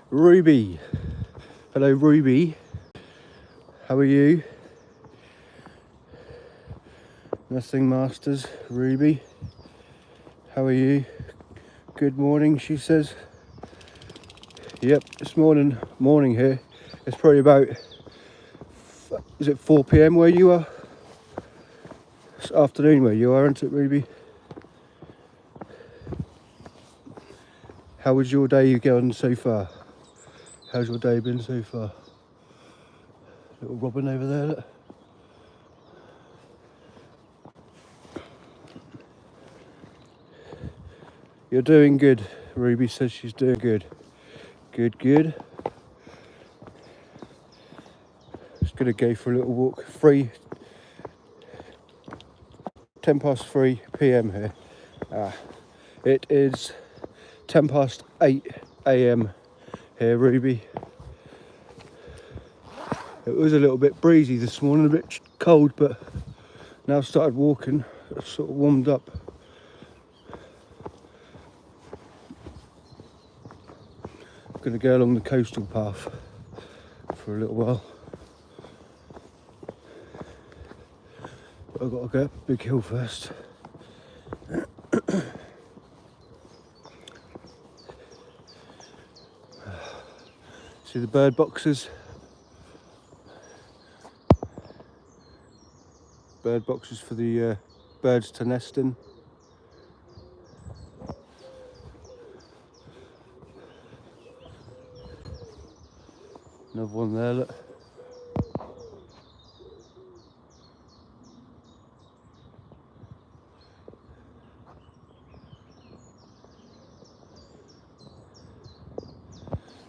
Ruby. Hello, Ruby. How are you? Nothing Masters. Ruby. How are you? Good morning, she says. Yep, it's morning here. It's probably about, is it 4 p.m. where you are? It's afternoon where you are, isn't it, Ruby? How was your day going so far? How's your day been so far? Little Robin over there, look. You're doing good. Ruby says she's doing good. Good. Just gonna go for a little walk. 10 past 3 p.m. here. It is 10 past 8 a.m. here, Ruby. It was a little bit breezy this morning, a bit cold, but now I've started walking, it's sort of warmed up. I'm going to go along the coastal path for a little while. But I've got to go up a big hill first. See the bird boxes? Bird boxes for the birds to nest in. Another one there, look.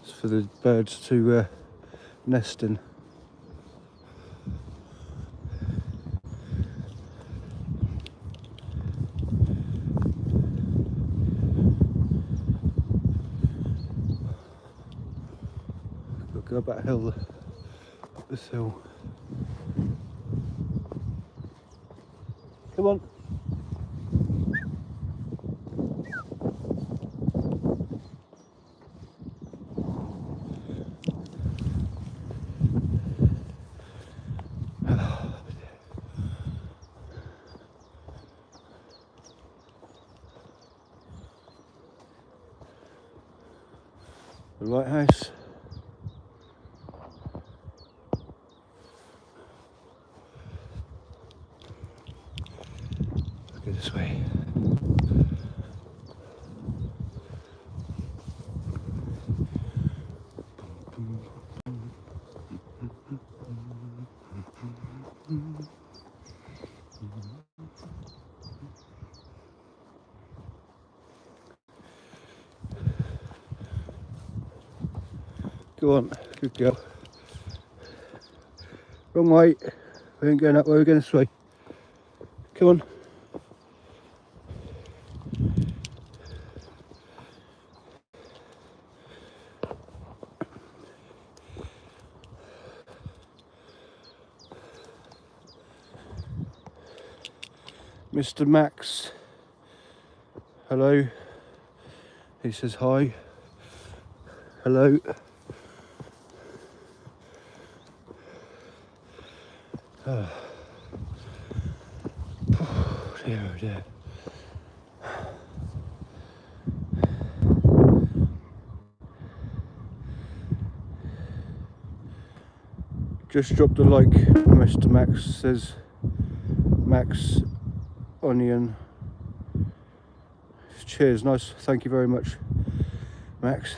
It's for the birds to nest in. Go up that hill, up this hill. Come on. The lighthouse. Go this way. Go on, good girl. Wrong way. We ain't going that way, we're going this way. Come on. Mr. Max, hello. He says hi. Hello. Oh dear, oh dear. Just dropped a like, Mr. Max says. Max Onion. Cheers, nice, thank you very much, Max.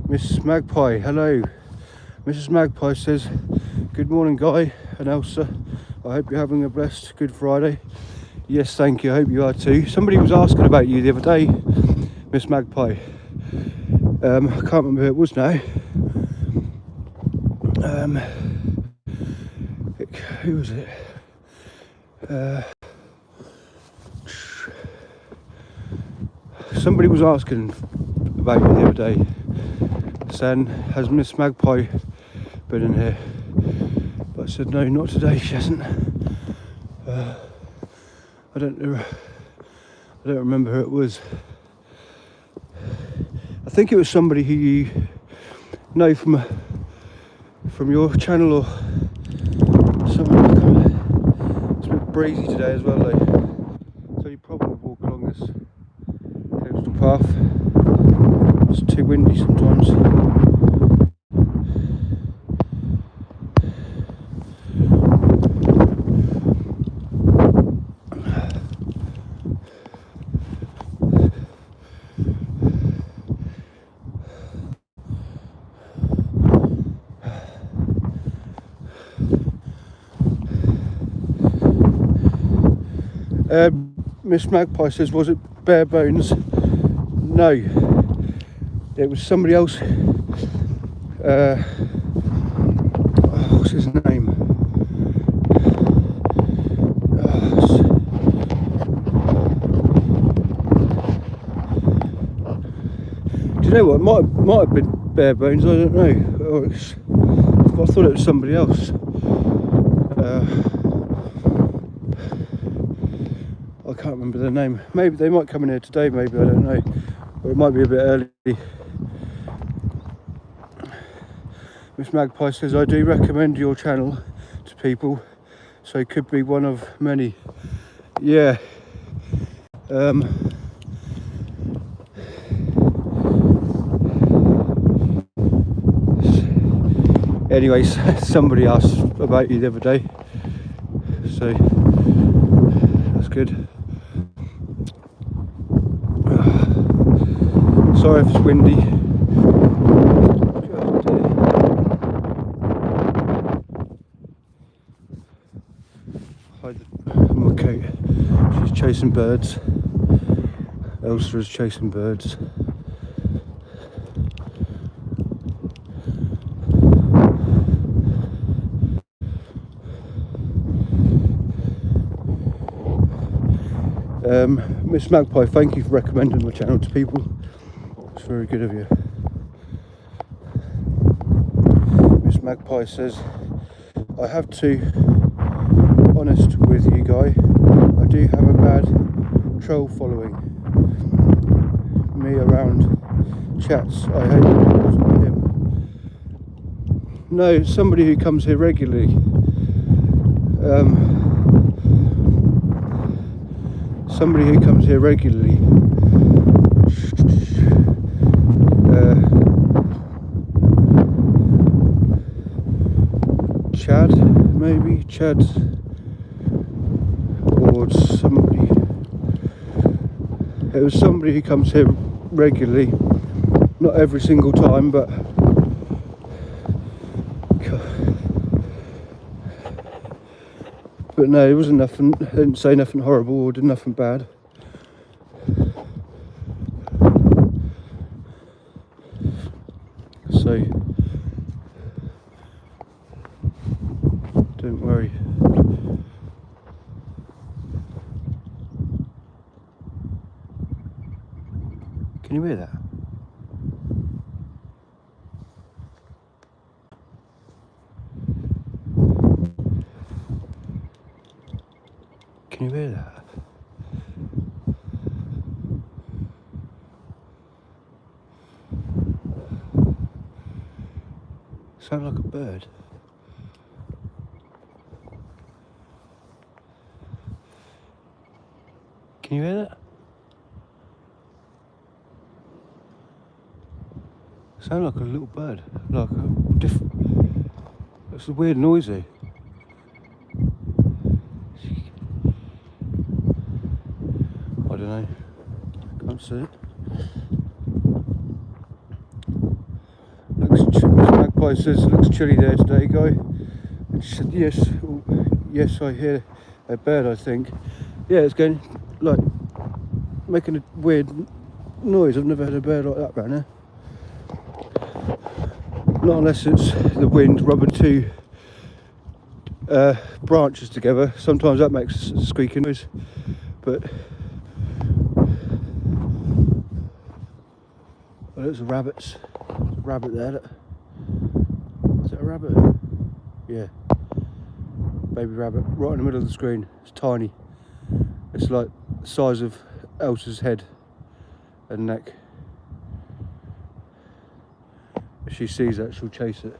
Miss Magpie, hello. Mrs. Magpie says, good morning, Guy and Elsa. I hope you're having a blessed Good Friday. Yes, thank you, I hope you are too. Somebody was asking about you the other day, Miss Magpie. I can't remember who it was now. Who was it? Somebody was asking about you the other day, saying, has Miss Magpie been in here? But I said, no, not today, she hasn't. I don't remember who it was. I think it was somebody who you know from your channel or something. It's a bit breezy today as well though. So you probably walk along this coastal path. It's too windy sometimes. Miss Magpie says, was it bare bones? No, it was somebody else. What's his name? Do you know what? Might have been bare bones. I don't know. I thought it was somebody else. I can't remember their name. Maybe they might come in here today, maybe, I don't know. Or it might be a bit early. Miss Magpie says, I do recommend your channel to people, so it could be one of many. Yeah. Anyways, somebody asked about you the other day, so that's good. Sorry if it's windy. I'm okay. She's chasing birds. Elsa is chasing birds. Miss Magpie, thank you for recommending my channel to people. It's very good of you. Miss Magpie says, I have to honest with you, Guy. I do have a bad troll following me around chats. I hope it wasn't him. No, it's somebody who comes here regularly. Somebody who comes here regularly. Chad, maybe? Chad, or somebody. It was somebody who comes here regularly, not every single time, but no, it wasn't nothing. They didn't say nothing horrible or did nothing bad. So don't worry. Can you hear that? Can you hear that? Sound like a bird. Can you hear that? Sound like a little bird, like a different. It's a weird noisy. I don't know. Can't see it. Magpie says it looks chilly there today, Guy. And she said yes, yes, I hear a bird. I think. Yeah, it's going like making a weird noise. I've never heard a bird like that around here. Not unless it's the wind rubbing two branches together. Sometimes that makes a squeaking noise, but well, there's a rabbit. There's a rabbit there. Look. Is it a rabbit? Yeah, baby rabbit, right in the middle of the screen. It's tiny. It's like the size of Elsa's head and neck. If she sees that, she'll chase it.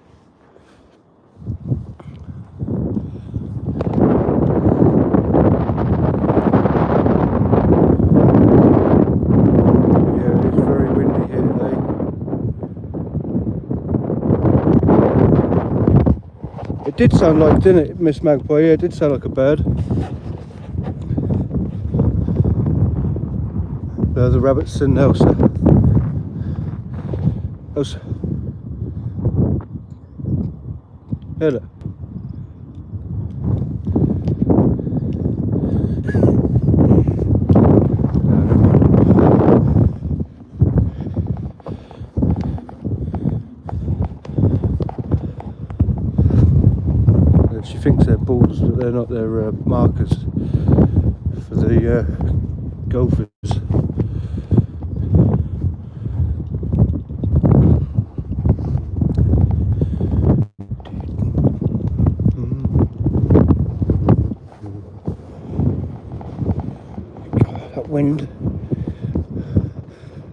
It did sound like, didn't it, Miss Magpie? Yeah, it did sound like a bird. There's the rabbits and Elsa. Elsa. Hello. She thinks they're balls, but they're not. They're markers for the golfers. God, that wind.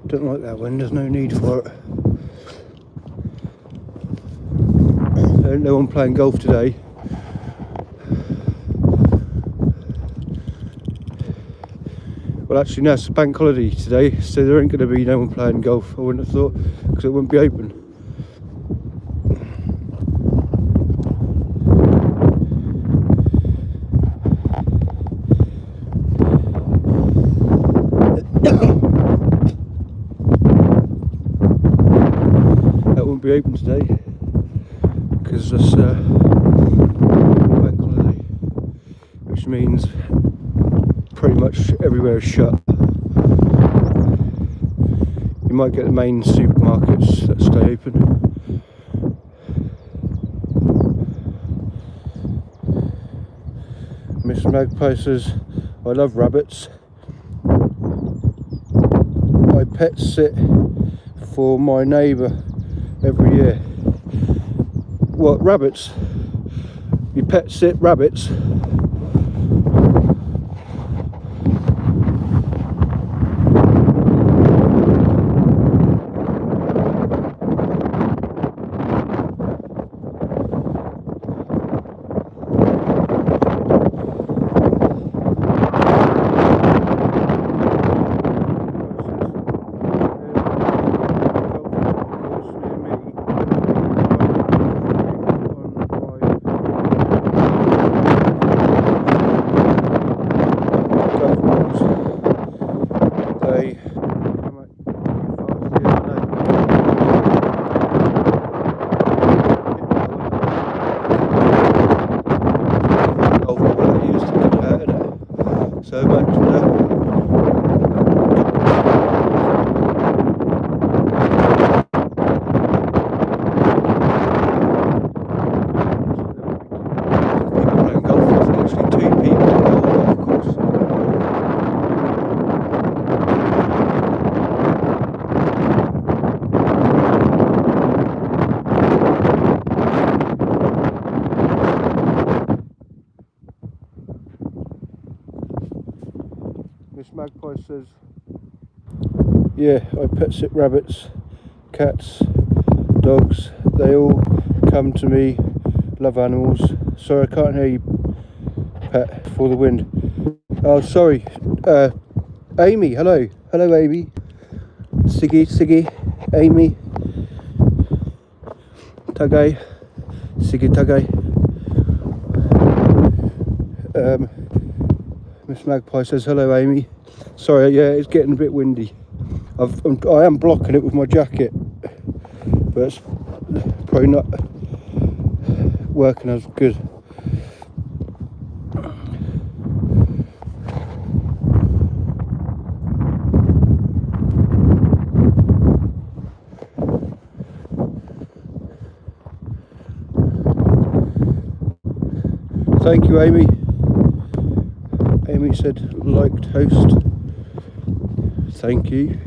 Don't like that wind. There's no need for it. Ain't no one playing golf today. Well, actually, no, it's a bank holiday today, so there ain't going to be no one playing golf, I wouldn't have thought, because it wouldn't be open. That wouldn't be open today, because it's bank holiday, which means pretty much everywhere is shut. You might get the main supermarkets that stay open. Miss Magpie says, I love rabbits. I pet sit for my neighbour every year. What, rabbits? You pet sit rabbits? So much Miss Magpie says, yeah, I pet sit rabbits, cats, dogs, they all come to me, love animals. Sorry, I can't hear you, pet, for the wind. Oh, sorry, Amy, hello, Amy, Siggy, Amy, Tagay, Siggy Tagay. Miss Magpie says, hello Amy. Sorry, yeah, it's getting a bit windy. I am blocking it with my jacket, but it's probably not working as good. Thank you, Amy. Amy said liked host. Thank you.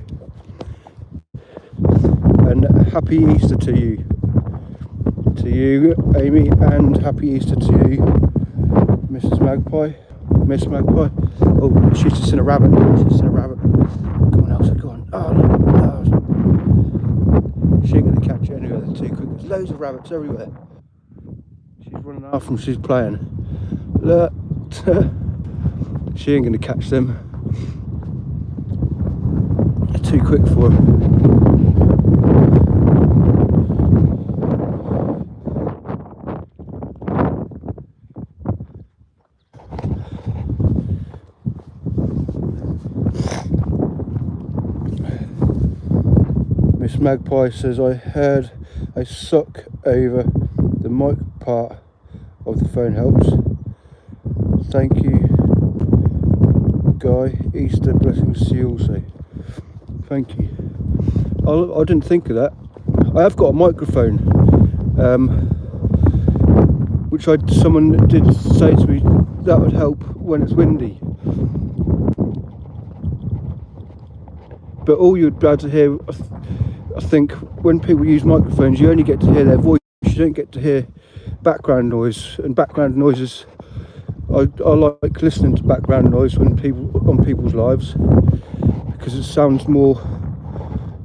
And happy Easter to you. To you, Amy, and happy Easter to you, Mrs. Magpie. Miss Magpie. Oh, she's just in a rabbit. She's just in a rabbit. Go on, Elsa, go on. Oh, look. Oh. She ain't going to catch it anyway. They're too quick. There's loads of rabbits everywhere. She's running after them. She's playing. Look. She ain't going to catch them. They're too quick for her. Miss Magpie says, I heard a suck over the mic part of the phone helps. Thank you, Guy. Easter blessings to you also. Thank you. I didn't think of that. I have got a microphone, which someone did say to me that would help when it's windy. But all you'd be able to hear, I think, when people use microphones, you only get to hear their voice. You don't get to hear background noise, and background noises. I like listening to background noise when on people's lives because it sounds more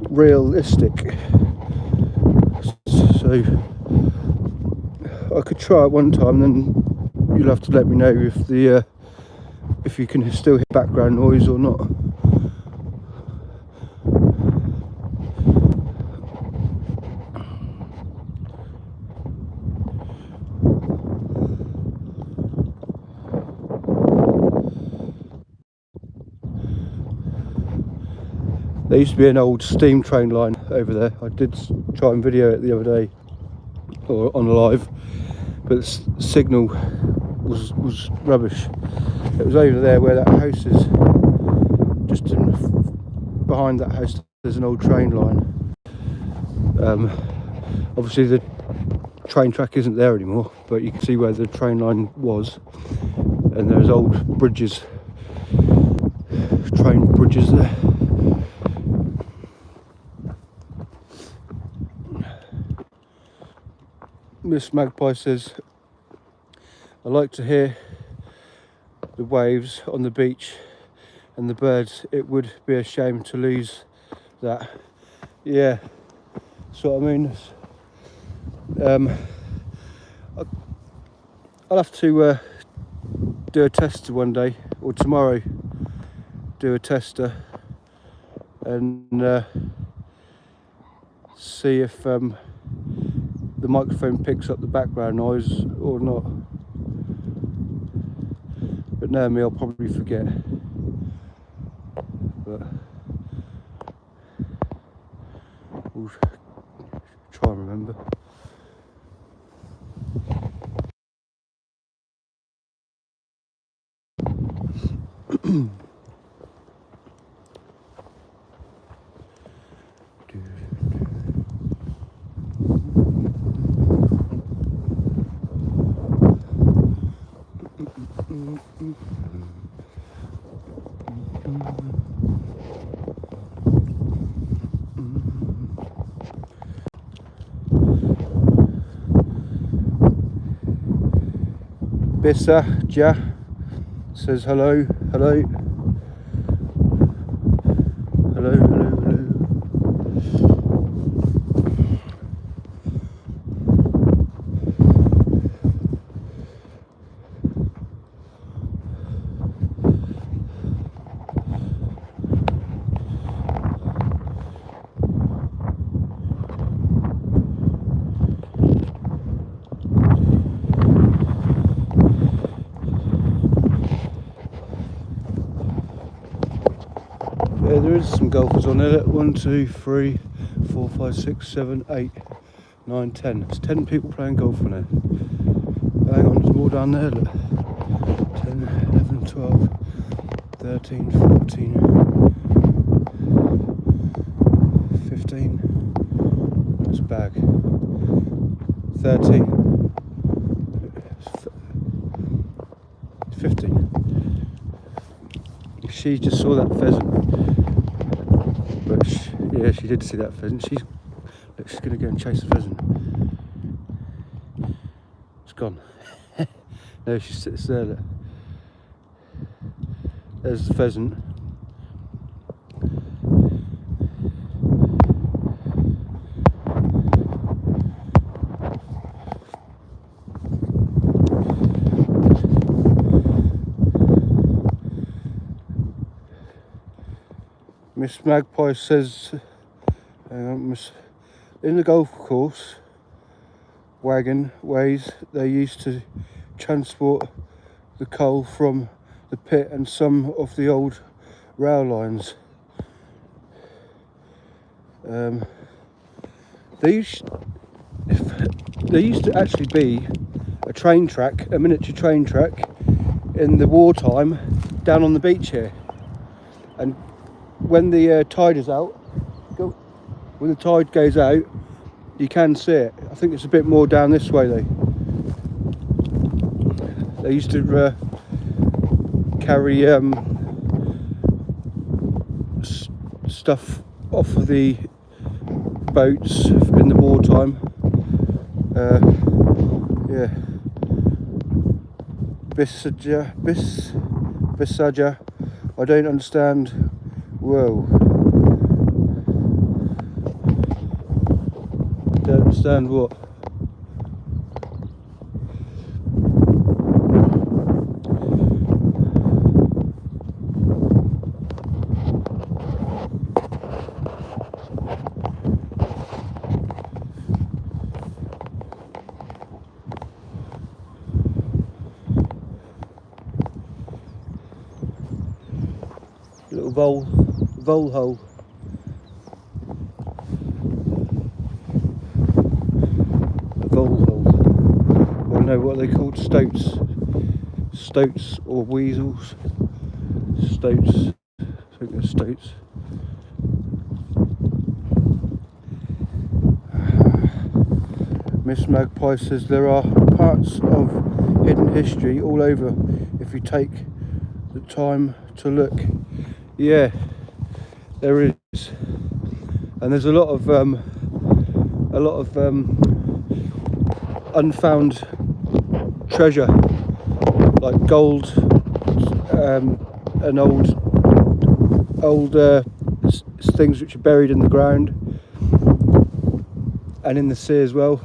realistic. So I could try it one time, then you'll have to let me know if you can still hear background noise or not. There used to be an old steam train line over there. I did try and video it the other day, or on live, but the signal was rubbish. It was over there where that house is. Just behind that house, there's an old train line. Obviously, the train track isn't there anymore, but you can see where the train line was, and there's old bridges, train bridges there. Miss Magpie says, I like to hear the waves on the beach and the birds. It would be a shame to lose that. Yeah, that's what I mean. I'll have to do a tester one day, or tomorrow do a tester and see if the microphone picks up the background noise or not. But knowing me, I'll probably forget. But we'll try and remember. Bissa Ja says hello, hello, hello, hello, hello. Yeah, there is some golfers on there. 1, 2, 3, 4, 5, 6, 7, 8, 9, 10. There's 10 people playing golf on there. Hang on, there's more down there. Look. 10, 11, 12, 13, 14, 15. That's a bag. 13. 15. She just saw that pheasant, but yeah, she did see that pheasant. She's going to go and chase the pheasant. It's gone. No, she sits there. Look. There's the pheasant. Miss Magpie says, in the golf course wagon ways, they used to transport the coal from the pit and some of the old rail lines. There used to actually be a train track, a miniature train track in the wartime down on the beach here, and when the tide is out, when the tide goes out, you can see it. I think it's a bit more down this way though. They used to carry stuff off of the boats in the wartime. Yeah. Bisaja. I don't understand. Whoa. Don't understand what? Little vole hole. A vole hole. I don't know what they're called. Stoats or weasels. Stoats. I think they're stoats. Miss Magpie says there are parts of hidden history all over if you take the time to look. Yeah, there is, and there's a lot of unfound treasure, like gold, and old things which are buried in the ground and in the sea as well.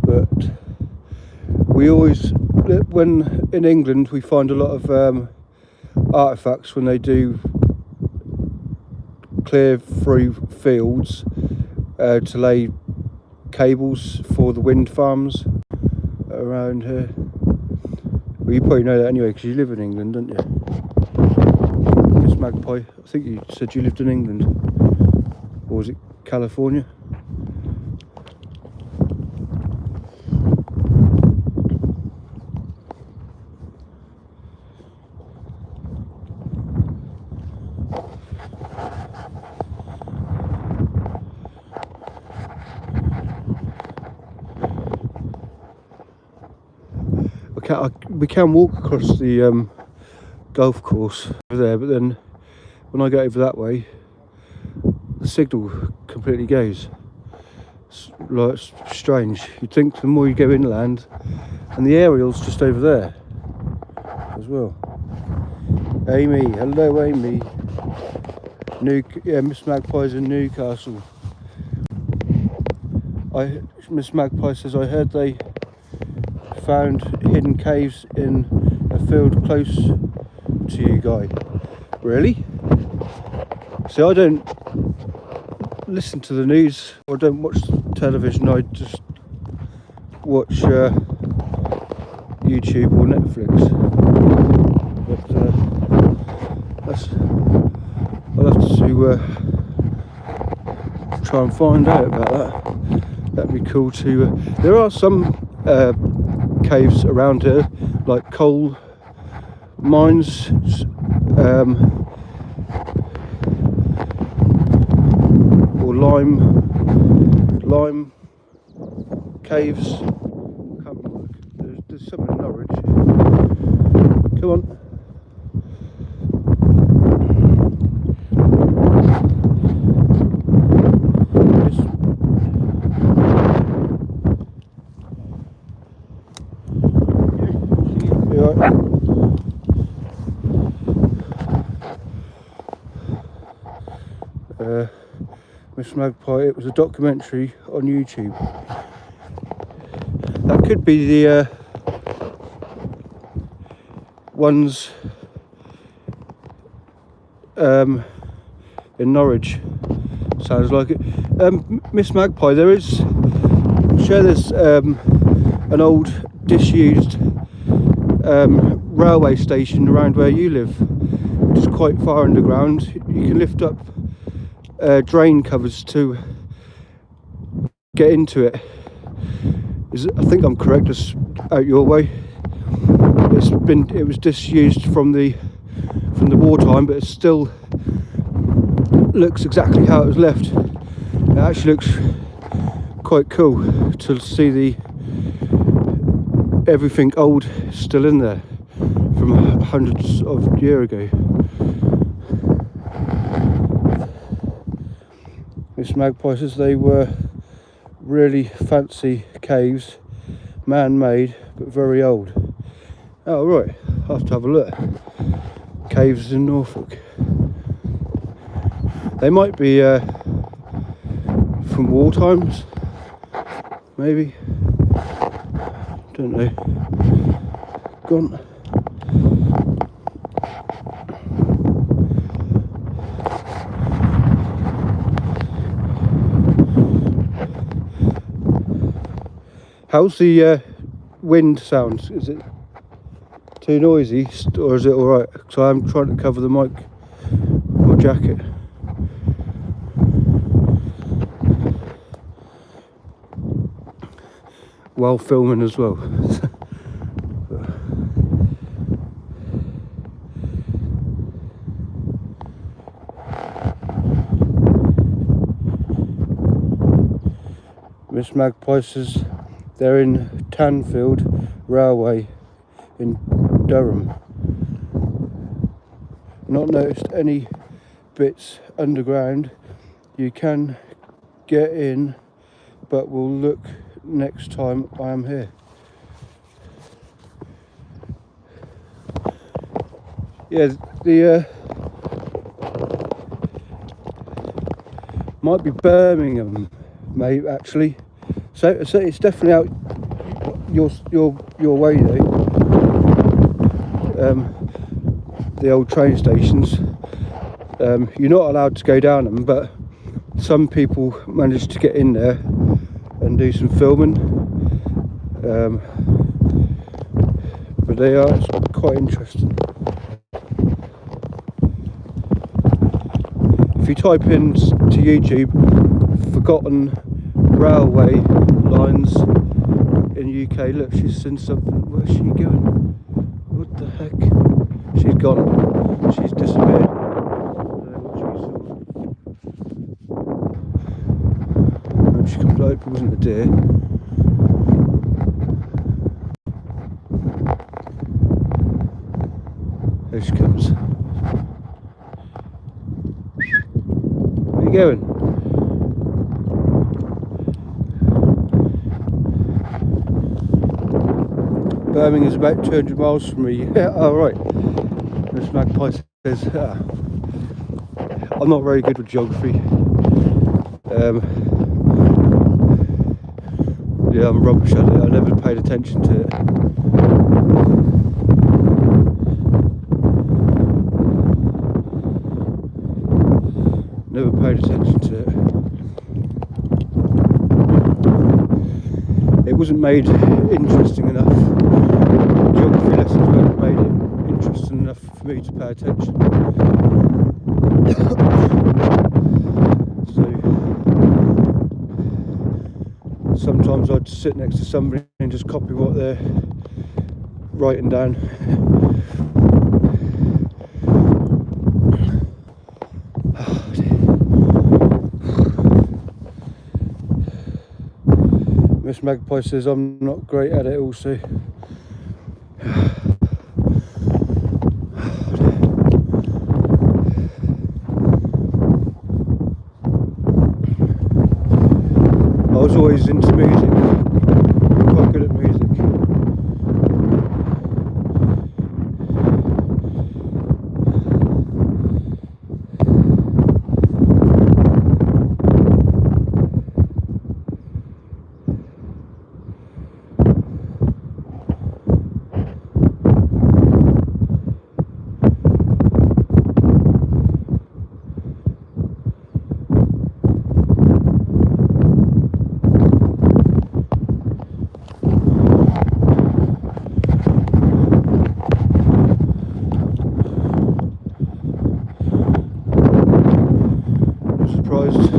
But we always, when in England, we find a lot of artefacts when they do clear through fields to lay cables for the wind farms around here. Well, you probably know that anyway because you live in England, don't you? Miss Magpie, I think you said you lived in England, or was it California? We can walk across the golf course over there, but then when I go over that way, the signal completely goes. It's like strange. You'd think the more you go inland, and the aerial's just over there as well. Amy, hello Amy. Miss Magpie's in Newcastle. Miss Magpie says I heard they found hidden caves in a field close to you, Guy. Really? See, I don't listen to the news or don't watch television. I just watch YouTube or Netflix. But I'll have to try and find out about that. That'd be cool to. There are some caves around here, like coal mines, or lime caves. Come on, there's some in Norwich. Come on. Miss Magpie, it was a documentary on YouTube. That could be the ones in Norwich. Sounds like it. Miss Magpie, there's an old disused railway station around where you live, which is quite far underground. You can lift up drain covers to get into it. I think I'm correct. It's out your way. It was disused from the wartime, but it still looks exactly how it was left. It actually looks quite cool to see everything old still in there from hundreds of years ago. Miss Magpie says they were really fancy caves, man-made but very old. Oh right, I'll have to have a look. Caves in Norfolk. They might be from war times, maybe. Don't know. Gone. How's the wind sound? Is it too noisy or is it alright? So I'm trying to cover the mic with my jacket. While filming as well. Miss Magpie says they're in Tanfield Railway in Durham. Not noticed any bits underground. You can get in, but we'll look next time I am here. Yeah, the might be Birmingham, maybe actually. So it's definitely out your way though. The old train stations. You're not allowed to go down them, but some people managed to get in there and do some filming. But it's quite interesting. If you type in to YouTube forgotten railway lines in UK, look, she's seen something. Where's she going? What the heck? She's gone. She's disappeared. I don't know what she saw. She comes out. It wasn't a deer. There she comes. Where are you going? Birmingham is about 200 miles from me. Yeah, oh right. Miss Magpie says, I'm not very good with geography. Yeah, I'm rubbish at it. I never paid attention to it. Never paid attention to it. It wasn't made interesting enough. Geography lessons weren't made it interesting enough for me to pay attention. So sometimes I'd sit next to somebody and just copy what they're writing down. Miss Magpie says I'm not great at it also. I was always into music, quite good at music. Surprised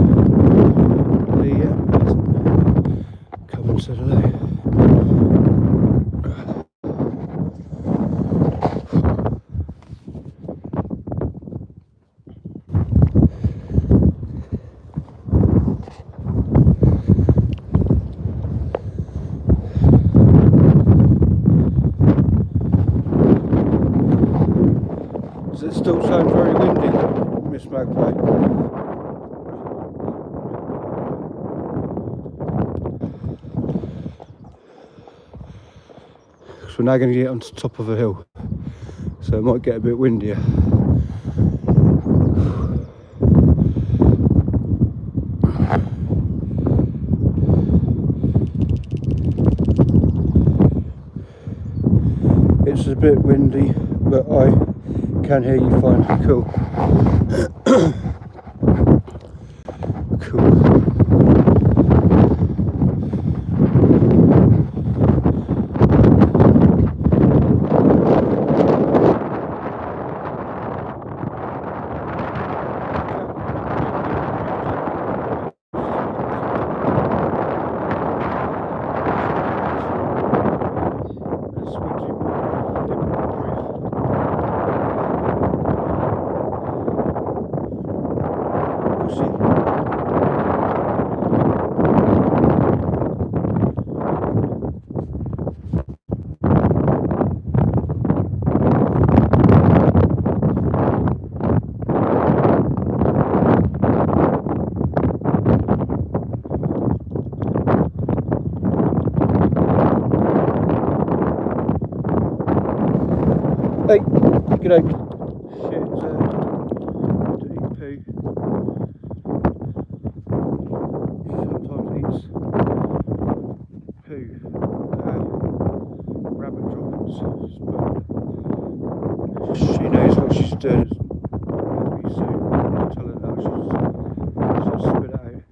Lee hasn't come and said hello. Does it still sound very windy, Miss Magpie? So we're now going to get onto the top of a hill, so it might get a bit windier. It's a bit windy, but I can hear you fine. Cool. Cool. Hey, g'day. Shit, dirty poo. Sometimes eats poo. Rabbit droppings. But she knows what she's doing. Maybe soon. I'll tell her now. She'll spit it out.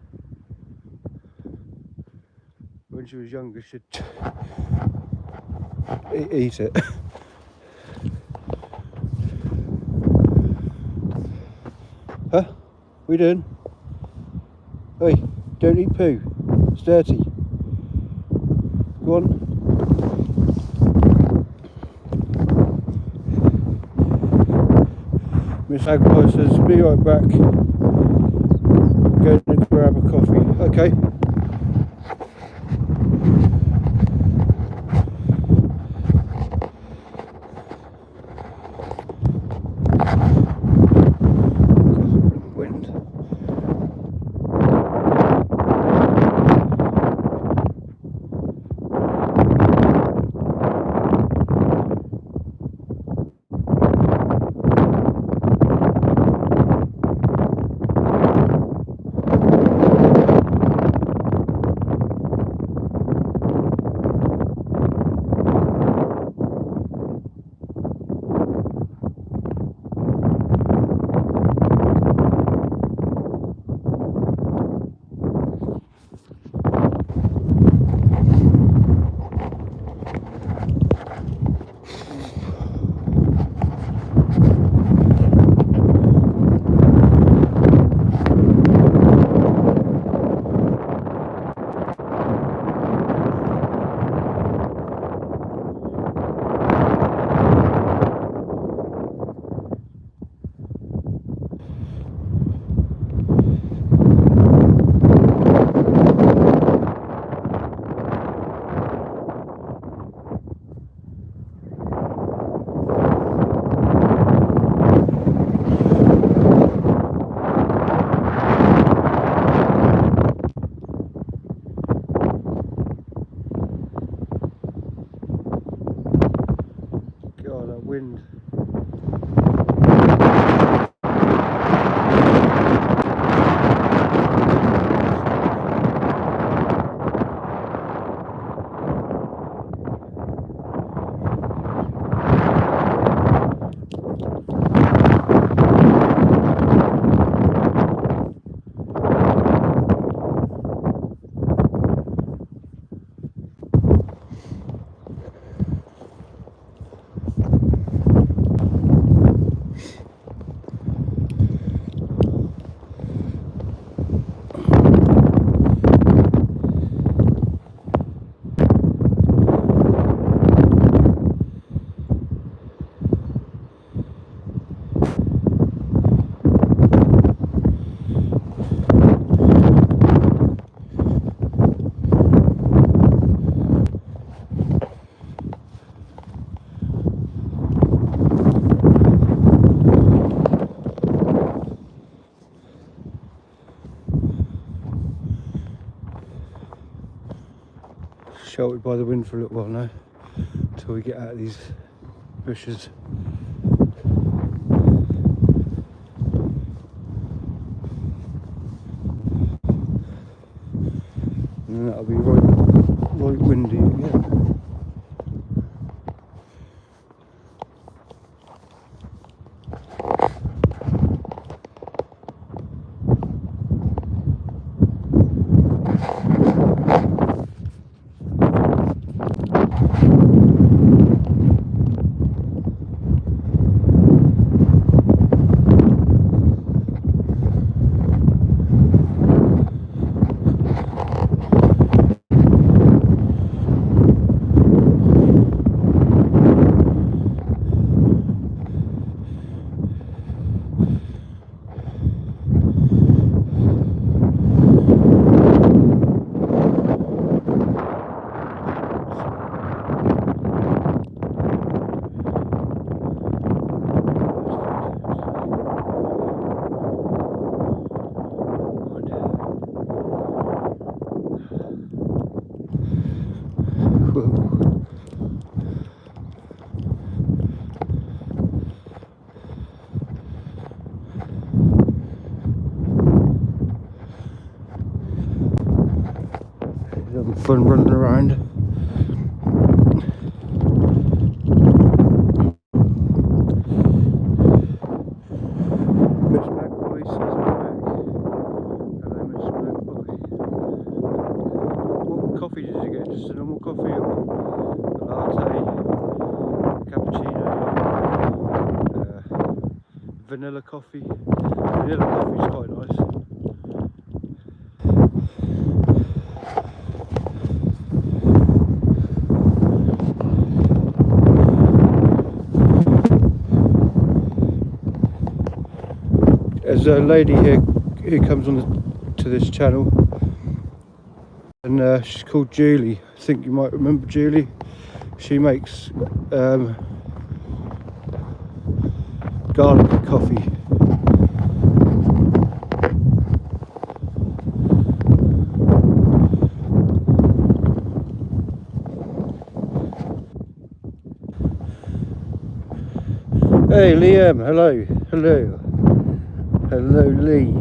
When she was younger, she'd eat it. Huh? What are you doing? Hey, don't eat poo. It's dirty. Go on. Miss Magpie says, be right back. Go and grab a coffee. Okay. sheltered by the wind for a little while now, until we get out of these bushes. And then that'll be right windy again. Having fun running around. Miss Magpie says I'm back. Hello, Miss Magpie. What coffee did you get? Just a normal coffee or a latte, cappuccino, vanilla coffee? Vanilla coffee is quite nice. There's a lady here who comes on to this channel, and she's called Julie. I think you might remember Julie. She makes garlic coffee. Hey Liam, hello, hello. Hello Lee.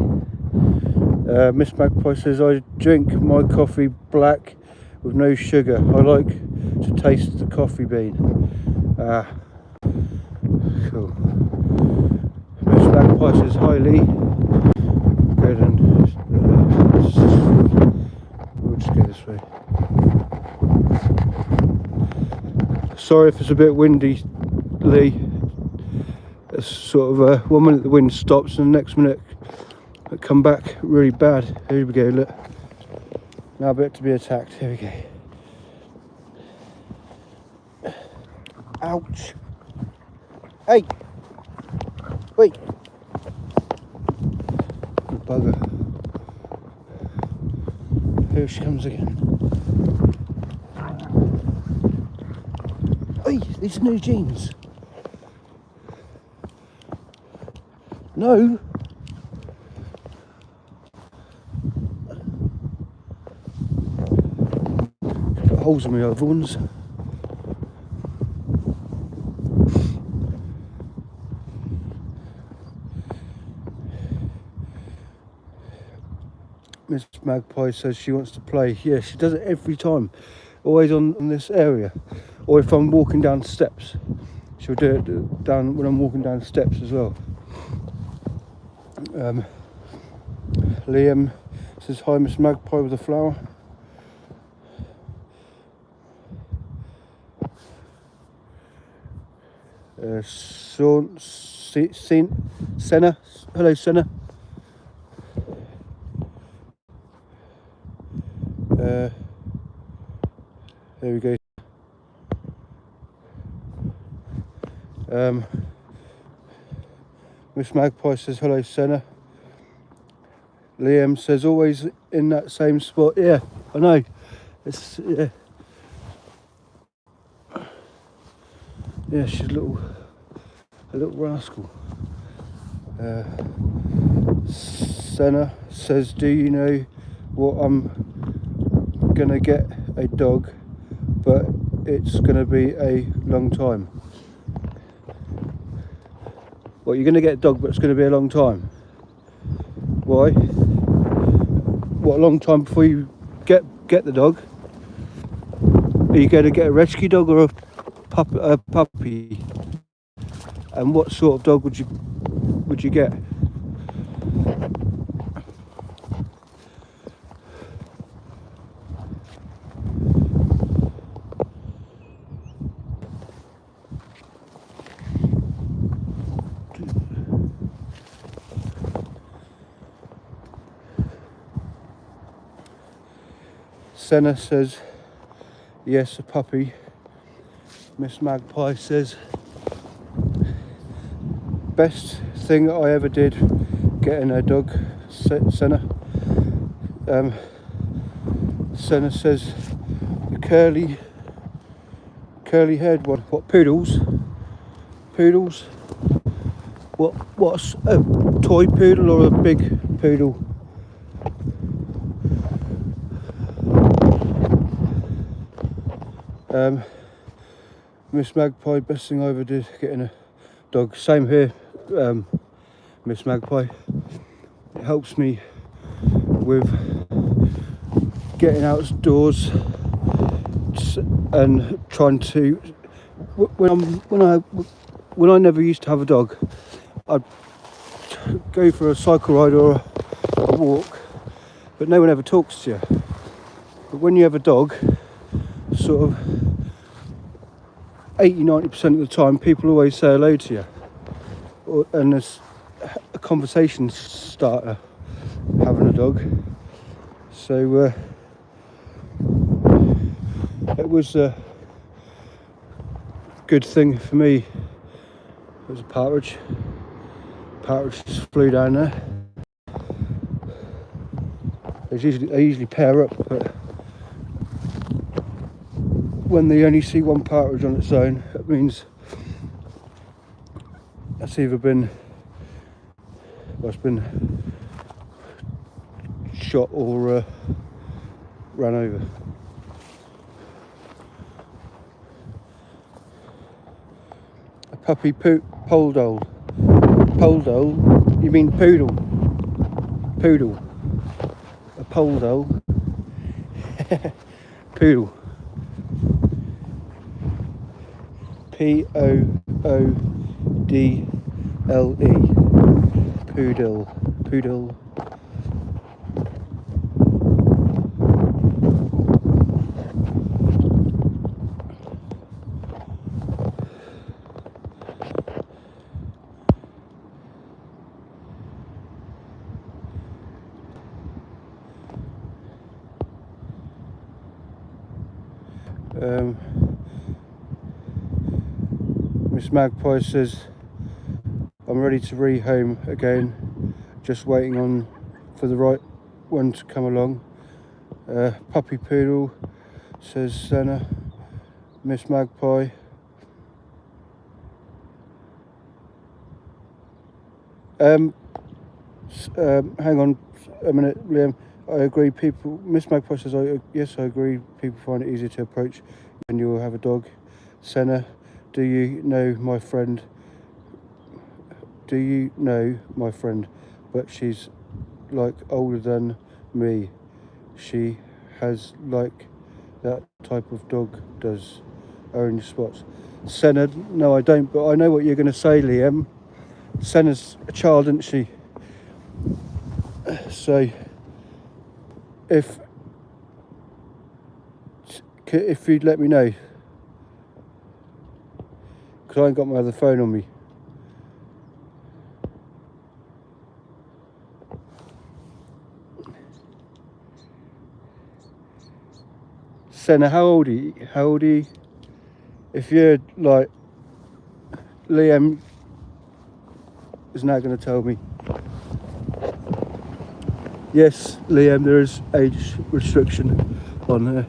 Miss Magpie says I drink my coffee black with no sugar. I like to taste the coffee bean. Cool. Miss Magpie says hi Lee. Good, and we'll just go this way. Sorry if it's a bit windy, Lee. It's sort of 1 minute the wind stops and the next minute it come back really bad. Here we go, look. Now about to be attacked. Here we go. Ouch. Hey! Wait! Bugger. Here she comes again. Hey! These new jeans. No. Got holes in my other ones. Miss Magpie says she wants to play. Yeah, she does it every time. Always on this area. Or if I'm walking down steps. She'll do it down when I'm walking down steps as well. Liam says hi Miss Magpie with a flower. Senna, hello Senna. There we go. Miss Magpie says hello Senna. Liam says always in that same spot. Yeah, I know. It's yeah, she's a little rascal. Senna says, do you know what I'm gonna get a dog but it's going to be a long time. Well, you're going to get a dog, but it's going to be a long time. Why? What, a long time before you get the dog? Are you going to get a rescue dog or a puppy? And what sort of dog would you get? Senna says, yes, a puppy. Miss Magpie says, best thing I ever did getting a dog, Senna. Senna says, the curly haired one. What, poodles? Poodles? What's a toy poodle or a big poodle? Miss Magpie, best thing I ever did getting a dog. Same here, Miss Magpie. It helps me with getting outdoors and trying to. When I never used to have a dog, I'd go for a cycle ride or a walk, but no one ever talks to you. But when you have a dog, sort of 80-90% of the time, people always say hello to you, and there's a conversation starter having a dog. So it was a good thing for me. It was a partridge. Partridge just flew down there. They usually pair up, but when they only see one partridge on its own, that means it's either been shot or ran over. A puppy pole dole. Pole dole? You mean poodle? Poodle. A pole dole. Poodle. Poodle. Poodle. Poodle. Miss Magpie says, I'm ready to rehome again, just waiting for the right one to come along. Puppy poodle, says Senna. Miss Magpie. Hang on a minute, Liam. I agree, Miss Magpie says, yes, I agree, people find it easier to approach when you have a dog. Senna, do you know my friend? Do you know my friend? But she's like older than me. She has like that type of dog does, orange spots. Senna, no I don't, but I know what you're going to say, Liam. Senna's a child, isn't she? So if you'd let me know, because I ain't got my other phone on me. Senna, how old are you? How old are you? If you're like, Liam is now going to tell me. Yes, Liam, there is age restriction on there.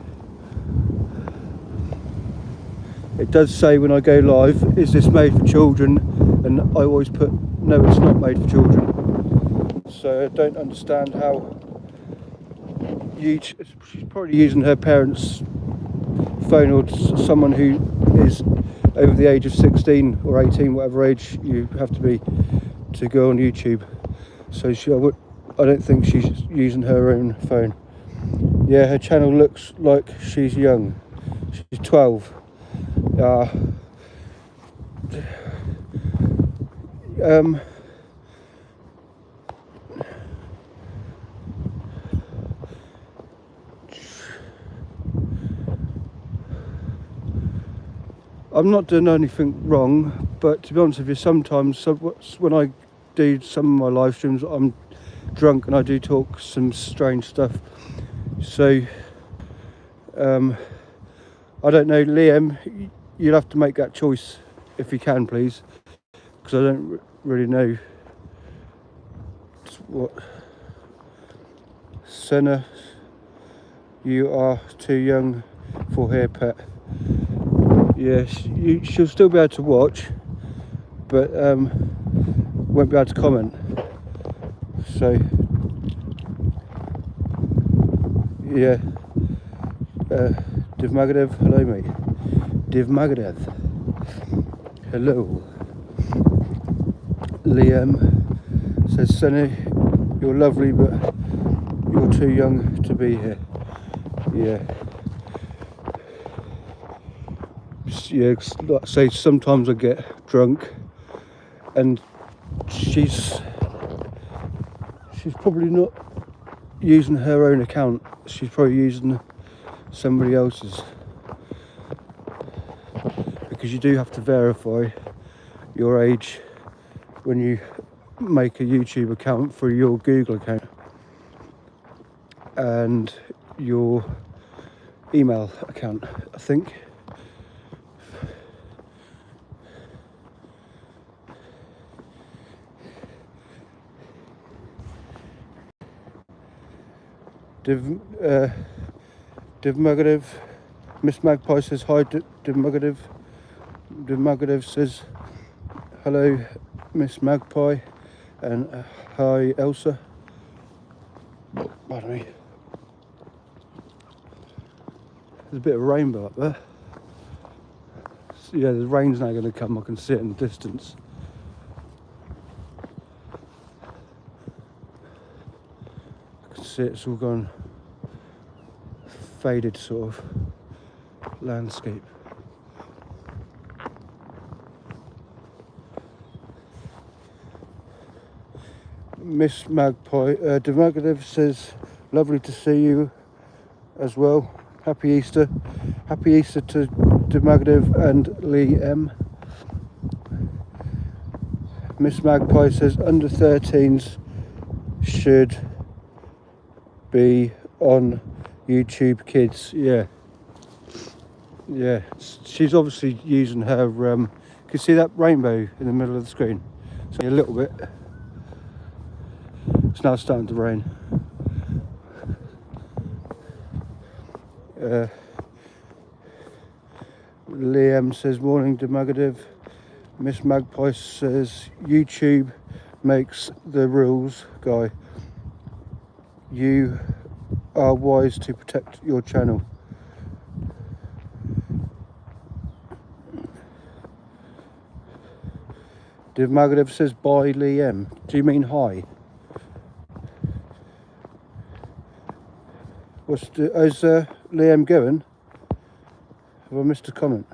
It does say when I go live, is this made for children? And I always put, no, it's not made for children. So I don't understand how she's probably using her parents' phone, or someone who is over the age of 16 or 18, whatever age you have to be to go on YouTube. So I don't think she's using her own phone. Yeah, her channel looks like she's young. She's 12. I'm not doing anything wrong, but to be honest with you, sometimes when I do some of my live streams, I'm drunk and I do talk some strange stuff. So I don't know, Liam, you'll have to make that choice if you can, please, because I don't really know what. Senna, you are too young for her, pet. Yes, she'll still be able to watch, but won't be able to comment. So yeah, Div Magadev, hello mate. Div Magadev, hello. Liam says, Sunny, you're lovely, but you're too young to be here. Yeah. Yeah, like I say, sometimes I get drunk, and she's probably not using her own account. She's probably using somebody else's, because you do have to verify your age when you make a YouTube account for your Google account and your email account, I think. Div Magadev, Miss Magpie says hi. Div Magadev. Div Magadev says hello, Miss Magpie, and hi, Elsa. Pardon me. There's a bit of rainbow up there. So yeah, the rain's now going to come. I can see it in the distance. I can see it's all gone faded sort of landscape. Miss Magpie, Demagadev says, lovely to see you as well. Happy Easter. Happy Easter to Demagadev and Lee M. Miss Magpie says, under 13s should be on YouTube Kids. Yeah. Yeah. She's obviously using her, you can see that rainbow in the middle of the screen? So a little bit. It's now starting to rain. Liam says, morning Demagadev. Miss Magpie says, YouTube makes the rules, Guy. You are wise to protect your channel. Div Magadev says, bye Liam. Do you mean hi? Is Liam going? Have I missed a comment?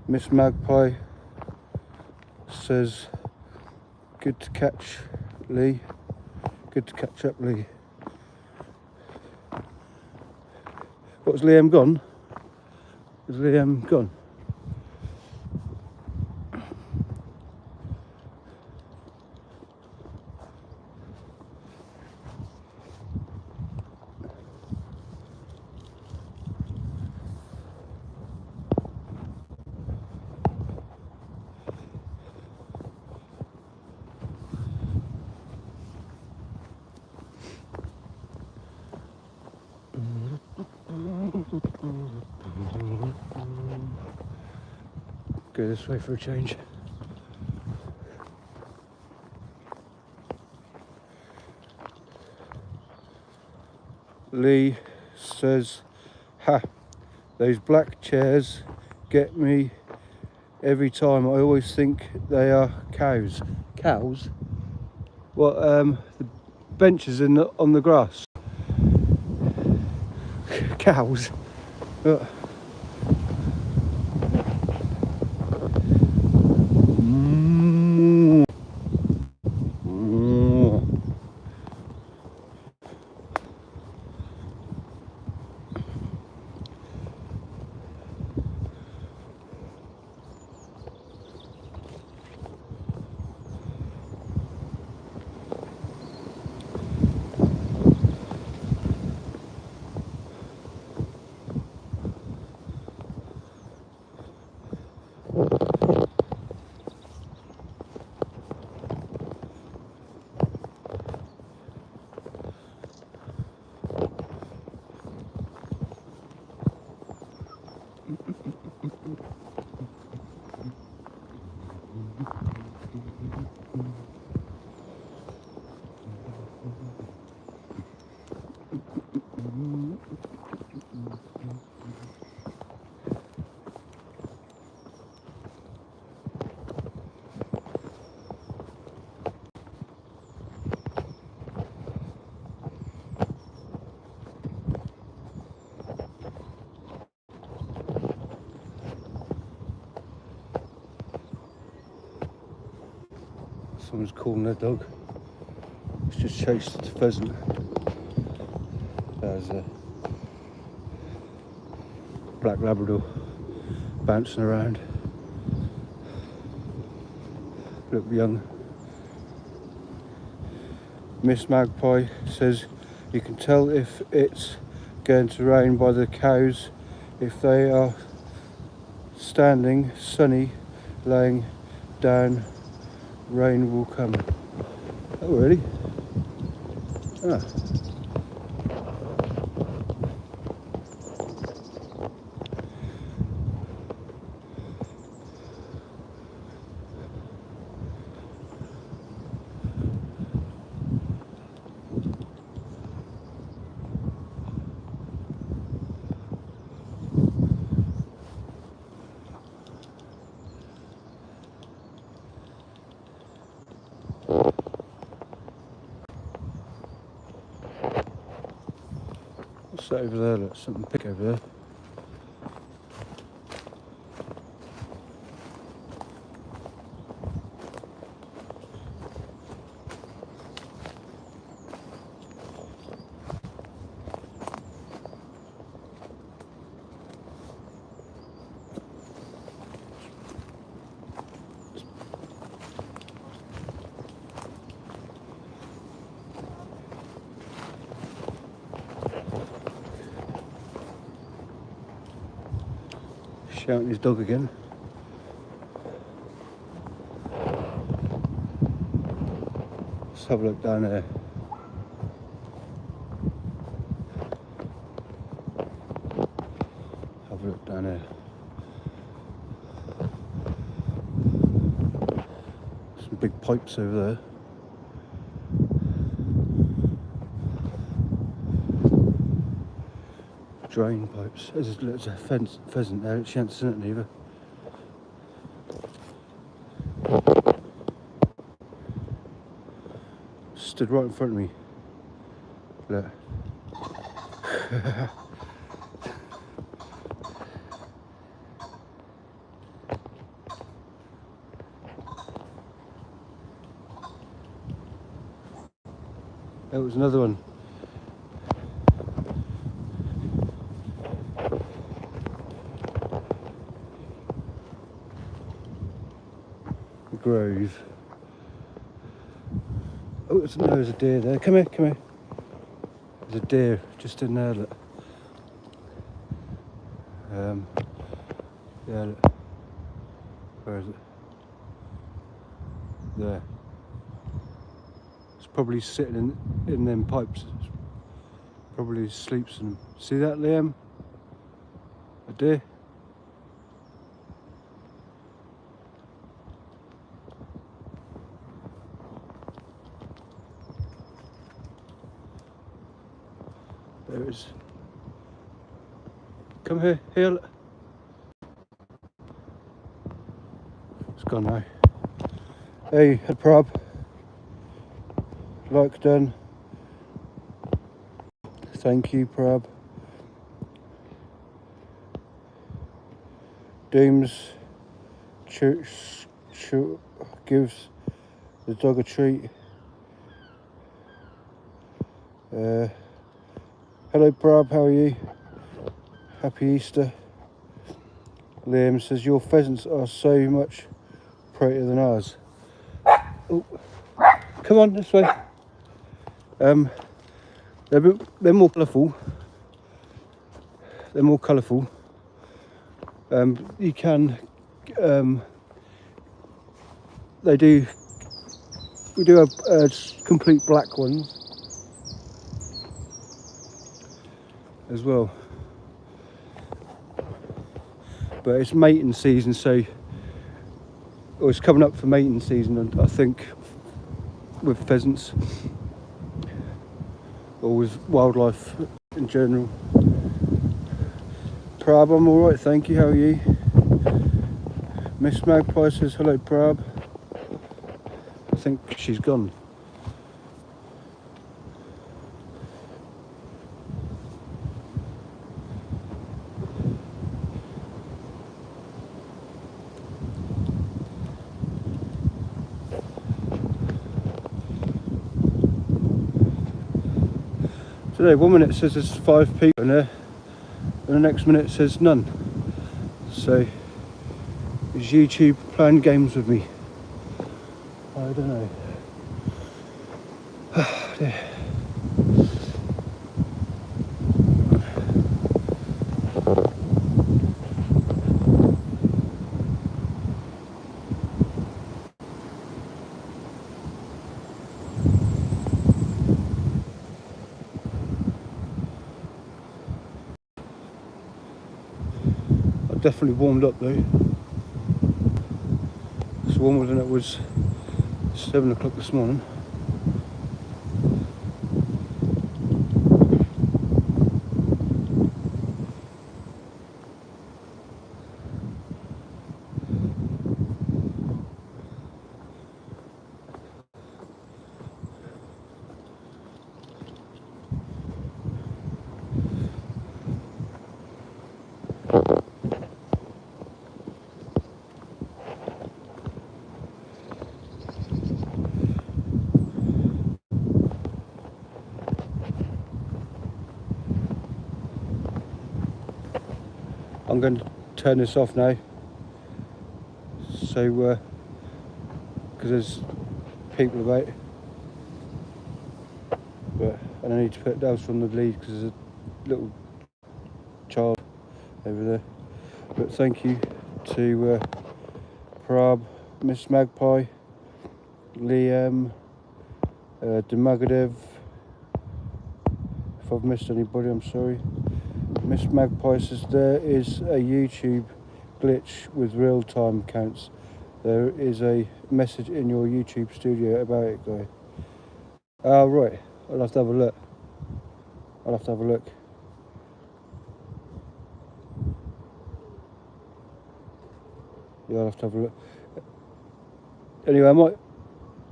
Miss Magpie says, good to catch Lee. Good to catch up, Lee. What's Liam gone? Is Liam gone? Go this way for a change. Lee says, ha, those black chairs get me every time. I always think they are cows. Cows? What, the benches on the grass? Cows? Someone's calling their dog. It's just chased the pheasant. There's a black Labrador bouncing around. Look young. Miss Magpie says you can tell if it's going to rain by the cows. If they are standing sunny, laying down, rain will come. Oh really? Ah. What's that over there? Look, something big over there. Shouting his dog again. Let's have a look down there. Have a look down there. Some big pipes over there. Drain pipes. There's a pheasant there. She hasn't seen it either. Stood right in front of me. Look. There was another one. Grove. Oh, there's a deer there. Come here, come here. There's a deer just in there, look. Yeah, look. Where is it? There. It's probably sitting in them pipes. Probably sleeps in them. See that, Liam? A deer? There it is. Come here, here. It's gone now. Hey, a prob. Like done. Thank you, prob. Dooms gives the dog a treat. Hello, prob. How are you? Happy Easter. Liam says your pheasants are so much prettier than ours. Oh, come on this way. They're more colourful. They're more colourful. You can. We do have complete black ones as well. But it's mating season, so it's coming up for mating season, and I think with pheasants or with wildlife in general. Prab, I'm alright, thank you. How are you? Miss Magpie says hello, Prab. I think she's gone. Today, 1 minute says there's 5 people in there, and the next minute says none. So, is YouTube playing games with me? I don't know. Dear. Definitely warmed up though. It's warmer than it was 7 o'clock this morning. I'm going to turn this off now, so because there's people about, and I need to put Elsa on the lead because there's a little child over there. But thank you to Prab, Miss Magpie, Liam, Demagadev. If I've missed anybody, I'm sorry. Miss Magpie says there is a YouTube glitch with real-time counts. There is a message in your YouTube studio about it, guy. Oh, right. I'll have to have a look. Yeah, I'll have to have a look. Anyway, I might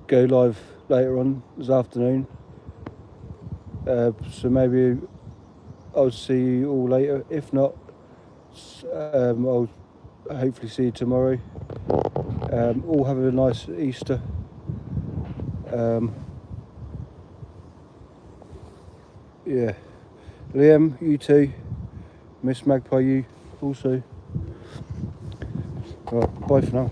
go live later on this afternoon. So maybe I'll see you all later. If not, I'll hopefully see you tomorrow. All have a nice Easter. Yeah. Liam, you too. Miss Magpie, you also. Right, bye for now.